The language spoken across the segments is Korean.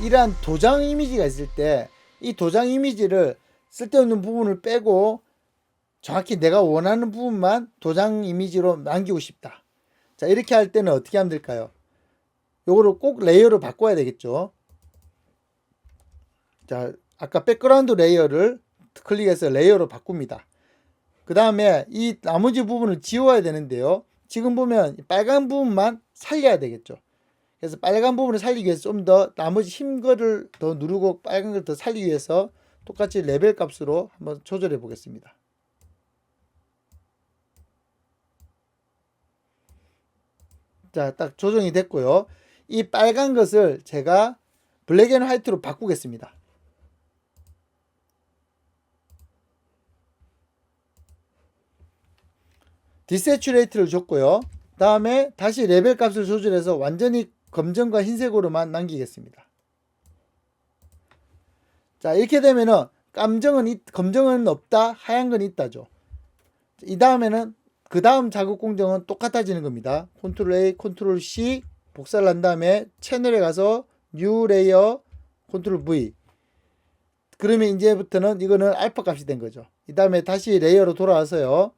이러한 도장 이미지가 있을 때 이 도장 이미지를 쓸데없는 부분을 빼고 정확히 내가 원하는 부분만 도장 이미지로 남기고 싶다. 자, 이렇게 할 때는 어떻게 하면 될까요? 요거를 꼭 레이어로 바꿔야 되겠죠. 자, 아까 백그라운드 레이어를 클릭해서 레이어로 바꿉니다. 그 다음에 이 나머지 부분을 지워야 되는데요. 지금 보면 빨간 부분만 살려야 되겠죠. 그래서 빨간 부분을 살리기 위해서 좀 더 나머지 흰 거를 더 누르고 빨간 걸 더 살리기 위해서 똑같이 레벨 값으로 한번 조절해 보겠습니다. 자, 딱 조정이 됐고요. 이 빨간 것을 제가 블랙 앤 화이트로 바꾸겠습니다. 디세츄레이트를 줬고요. 다음에 다시 레벨 값을 조절해서 완전히 검정과 흰색으로만 남기겠습니다. 자, 이렇게 되면은 검정은 없다, 하얀 건 있다죠. 이 다음에는 그 다음 작업 공정은 똑같아지는 겁니다. 컨트롤 A, 컨트롤 C 복사를 한 다음에 채널에 가서 뉴 레이어, 컨트롤 V. 그러면 이제부터는 이거는 알파 값이 된 거죠. 이 다음에 다시 레이어로 돌아와서요.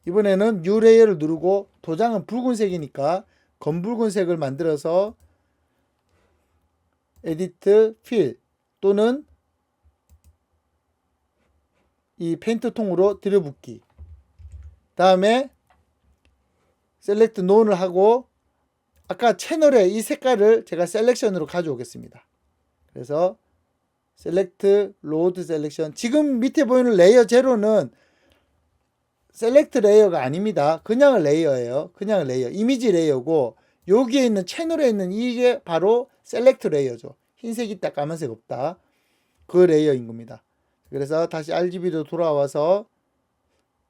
이번에는 뉴 레이어를 누르고 도장은 붉은색이니까 검붉은색을 만들어서 에디트 필 또는 이 페인트 통으로 들여붓기. 다음에 셀렉트 논을 하고 아까 채널에 이 색깔을 제가 셀렉션으로 가져오겠습니다. 그래서 셀렉트 로드 셀렉션. 지금 밑에 보이는 레이어 제로는 셀렉트 레이어가 아닙니다. 그냥 레이어예요. 그냥 레이어. 이미지 레이어고 여기에 있는 채널에 있는 이게 바로 셀렉트 레이어죠. 흰색 있다 까만색 없다. 그 레이어인 겁니다. 그래서 다시 RGB로 돌아와서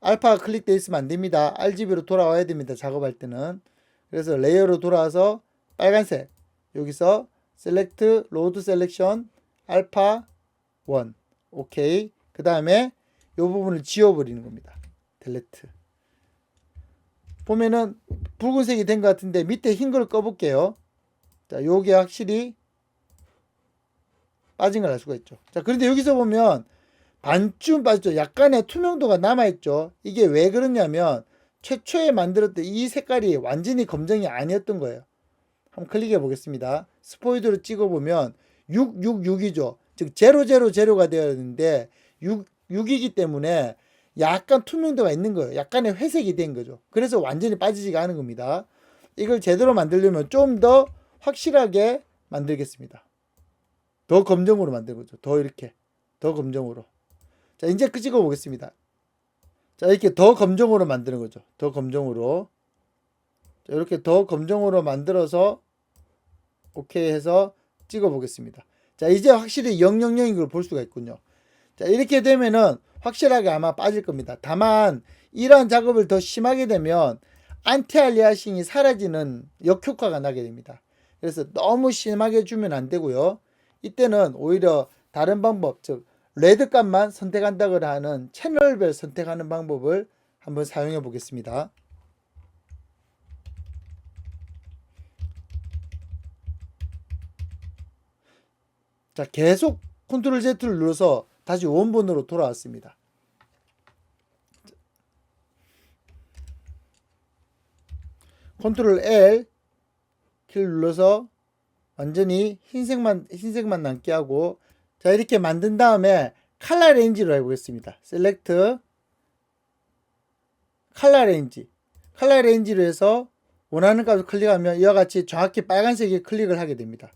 알파가 클릭되어 있으면 안 됩니다. RGB로 돌아와야 됩니다. 작업할 때는. 그래서 레이어로 돌아와서 빨간색 여기서 셀렉트 로드 셀렉션 알파 1 오케이. 그 다음에 이 부분을 지워버리는 겁니다. 델레트. 보면은 붉은색이 된 것 같은데 밑에 흰 걸 꺼볼게요. 자, 요게 확실히 빠진 걸 알 수가 있죠. 자, 그런데 여기서 보면 반쯤 빠졌죠. 약간의 투명도가 남아있죠. 이게 왜 그러냐면 최초에 만들었던 이 색깔이 완전히 검정이 아니었던 거예요. 한번 클릭해 보겠습니다. 스포이드로 찍어보면 666이죠. 즉 000가 되어 있는데 6이기 때문에 약간 투명도가 있는 거예요. 약간의 회색이 된 거죠. 그래서 완전히 빠지지가 않은 겁니다. 이걸 제대로 만들려면 좀 더 확실하게 만들겠습니다. 더 검정으로 만드는 거죠. 더 이렇게 더 검정으로. 자, 이제 찍어 보겠습니다. 자, 이렇게 더 검정으로 만드는 거죠. 더 검정으로. 자, 이렇게 더 검정으로 만들어서 오케이 해서 찍어 보겠습니다. 자, 이제 확실히 000인 걸 볼 수가 있군요. 자, 이렇게 되면은 확실하게 아마 빠질 겁니다. 다만 이러한 작업을 더 심하게 되면 안티알리아싱이 사라지는 역효과가 나게 됩니다. 그래서 너무 심하게 주면 안 되고요. 이때는 오히려 다른 방법, 즉 레드 값만 선택한다거나 하는 채널별 선택하는 방법을 한번 사용해 보겠습니다. 자, 계속 컨트롤 Z를 눌러서 다시 원본으로 돌아왔습니다. 컨트롤 L 키를 눌러서 완전히 흰색만 남게 하고, 자, 이렇게 만든 다음에 컬러 레인지로 해보겠습니다. 셀렉트 컬러 레인지로 해서 원하는 값을 클릭하면 이와 같이 정확히 빨간색에 클릭을 하게 됩니다.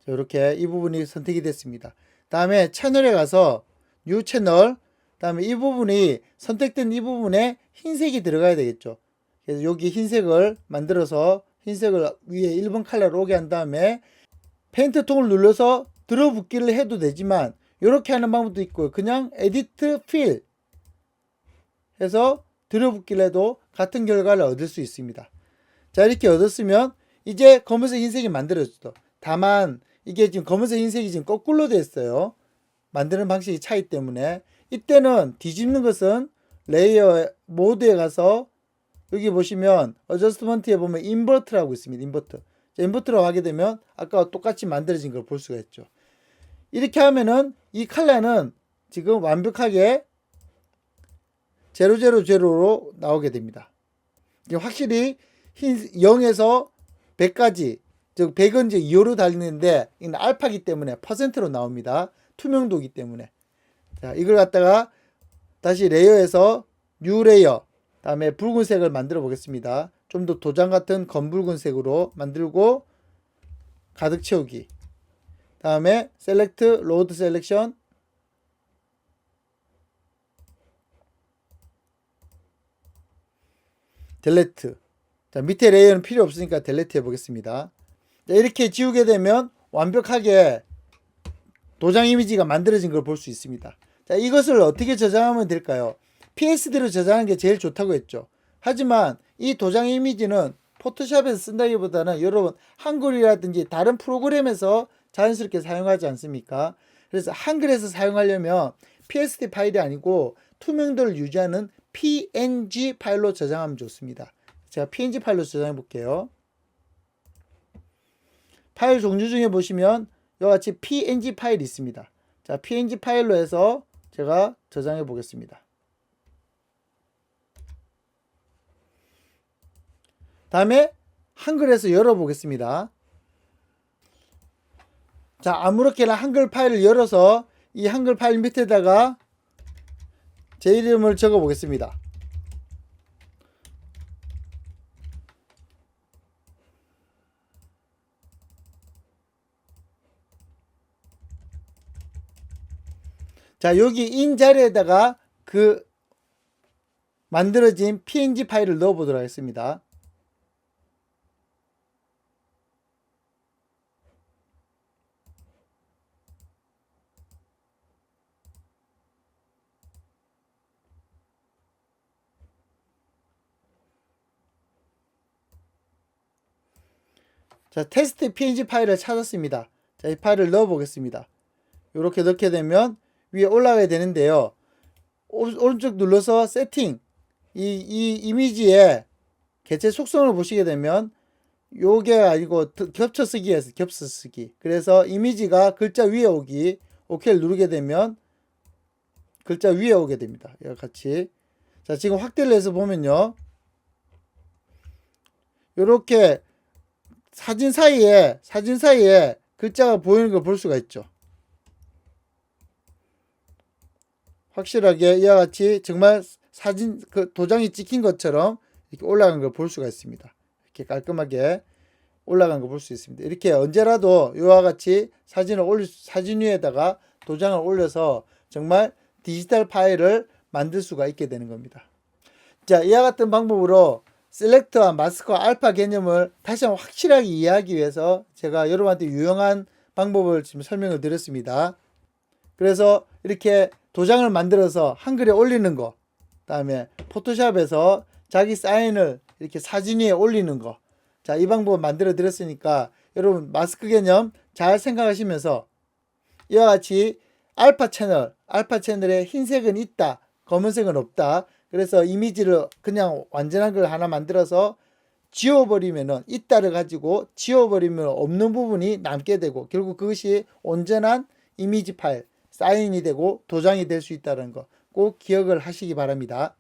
자, 이렇게 이 부분이 선택이 됐습니다. 다음에 채널에 가서 뉴 채널, 다음에 이 부분이 선택된 이 부분에 흰색이 들어가야 되겠죠. 그래서 여기 흰색을 만들어서 흰색을 위에 1번 컬러로 오게 한 다음에 페인트 통을 눌러서 들어붙기를 해도 되지만 이렇게 하는 방법도 있고 그냥 에디트 필 해서 들어붙기를 해도 같은 결과를 얻을 수 있습니다. 자, 이렇게 얻었으면 이제 검은색 흰색이 만들어졌죠. 다만 이게 지금 검은색 흰색이 지금 거꾸로 됐어요. 만드는 방식이 차이 때문에 이때는 뒤집는 것은 레이어 모드에 가서 여기 보시면 어저스트먼트에 보면 인버트라고 있습니다. 인버트. 인포트로 하게 되면 아까와 똑같이 만들어진 걸 볼 수가 있죠. 이렇게 하면은 이 컬러는 지금 완벽하게 000로 나오게 됩니다. 확실히 0에서 100까지, 즉 100은 이제 2호로 달리는데 이건 알파기 때문에 퍼센트로 나옵니다. 투명도기 때문에. 자, 이걸 갖다가 다시 레이어에서 뉴 레이어, 다음에 붉은색을 만들어 보겠습니다. 좀 더 도장 같은 검붉은색으로 만들고 가득 채우기. 다음에 셀렉트, 로드 셀렉션, 델레트. 자, 밑에 레이어는 필요 없으니까 델레트 해보겠습니다. 자, 이렇게 지우게 되면 완벽하게 도장 이미지가 만들어진 걸 볼 수 있습니다. 자, 이것을 어떻게 저장하면 될까요? PSD로 저장하는 게 제일 좋다고 했죠. 하지만 이 도장 이미지는 포토샵에서 쓴다기보다는 여러분 한글이라든지 다른 프로그램에서 자연스럽게 사용하지 않습니까? 그래서 한글에서 사용하려면 PSD 파일이 아니고 투명도를 유지하는 PNG 파일로 저장하면 좋습니다. 제가 PNG 파일로 저장해 볼게요. 파일 종류 중에 보시면 이와 같이 PNG 파일이 있습니다. 자, PNG 파일로 해서 제가 저장해 보겠습니다. 다음에 한글에서 열어보겠습니다. 자, 아무렇게나 한글 파일을 열어서 이 한글 파일 밑에다가 제 이름을 적어 보겠습니다. 자, 여기 인 자리에다가 그 만들어진 PNG 파일을 넣어 보도록 하겠습니다. 자, 테스트 PNG 파일을 찾았습니다. 자, 이 파일을 넣어 보겠습니다. 이렇게 넣게 되면 위에 올라가야 되는데요. 오른쪽 눌러서 세팅, 이 이미지의 개체 속성을 보시게 되면 요게 아니고 겹쳐 쓰기에서 겹쳐 쓰기. 그래서 이미지가 글자 위에 오기, OK를 누르게 되면 글자 위에 오게 됩니다. 이와 같이. 자, 지금 확대를 해서 보면요. 요렇게 사진 사이에 글자가 보이는 걸 볼 수가 있죠. 확실하게 이와 같이 정말 사진 그 도장이 찍힌 것처럼 이렇게 올라간 걸 볼 수가 있습니다. 이렇게 깔끔하게 올라간 걸 볼 수 있습니다. 이렇게 언제라도 이와 같이 사진 위에다가 도장을 올려서 정말 디지털 파일을 만들 수가 있게 되는 겁니다. 자, 이와 같은 방법으로 셀렉트와 마스크와 알파 개념을 다시 한번 확실하게 이해하기 위해서 제가 여러분한테 유용한 방법을 지금 설명을 드렸습니다. 그래서 이렇게 도장을 만들어서 한글에 올리는 거, 다음에 포토샵에서 자기 사인을 이렇게 사진 위에 올리는 거. 자, 이 방법을 만들어 드렸으니까 여러분 마스크 개념 잘 생각하시면서 이와 같이 알파 채널에 흰색은 있다, 검은색은 없다. 그래서 이미지를 그냥 완전한 걸 하나 만들어서 지워버리면은 있다를 가지고 지워버리면 없는 부분이 남게 되고 결국 그것이 온전한 이미지 파일, 사인이 되고 도장이 될 수 있다는 거 꼭 기억을 하시기 바랍니다.